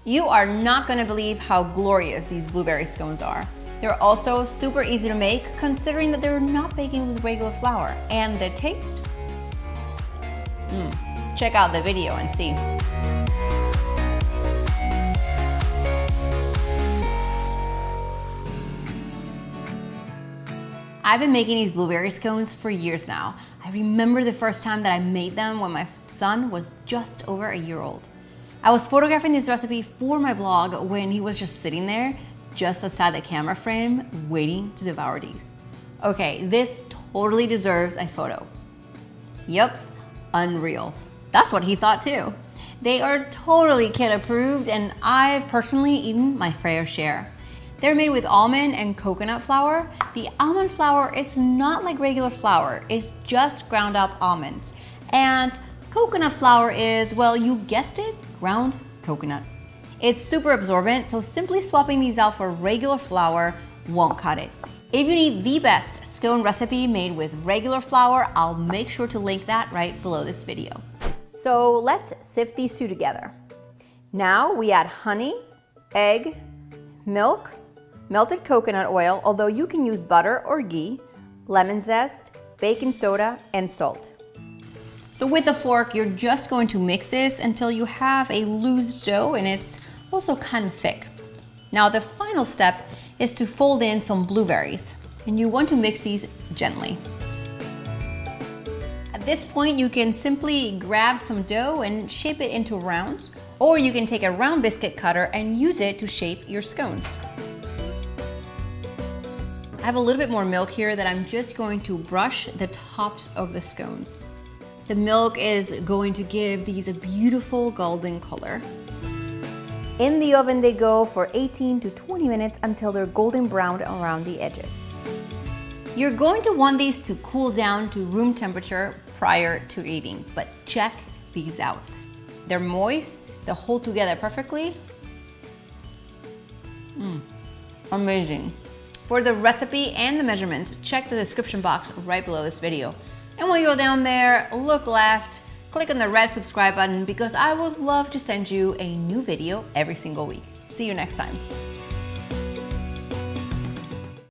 You are not gonna believe how glorious these blueberry scones are. They're also super easy to make considering that they're not baking with regular flour. And the taste? Check out the video and see. I've been making these blueberry scones for years now. I remember the first time that I made them when my son was just over a year old. I was photographing this recipe for my blog when he was just sitting there, just outside the camera frame, waiting to devour these. Okay, this totally deserves a photo. Yep, unreal. That's what he thought too. They are totally kid approved and I've personally eaten my fair share. They're made with almond and coconut flour. The almond flour is not like regular flour, it's just ground up almonds. And coconut flour is, well, you guessed it, ground coconut. It's super absorbent, so simply swapping these out for regular flour won't cut it. If you need the best scone recipe made with regular flour, I'll make sure to link that right below this video. So let's sift these two together. Now we add honey, egg, milk, melted coconut oil, although you can use butter or ghee, lemon zest, baking soda, and salt. So with a fork, you're just going to mix this until you have a loose dough and it's also kind of thick. Now the final step is to fold in some blueberries and you want to mix these gently. At this point, you can simply grab some dough and shape it into rounds, or you can take a round biscuit cutter and use it to shape your scones. I have a little bit more milk here that I'm just going to brush the tops of the scones. The milk is going to give these a beautiful golden color. In the oven they go for 18 to 20 minutes until they're golden brown around the edges. You're going to want these to cool down to room temperature prior to eating, but check these out. They're moist, they hold together perfectly. Amazing. For the recipe and the measurements, check the description box right below this video. And when you go down there, look left, click on the red subscribe button because I would love to send you a new video every single week. See you next time.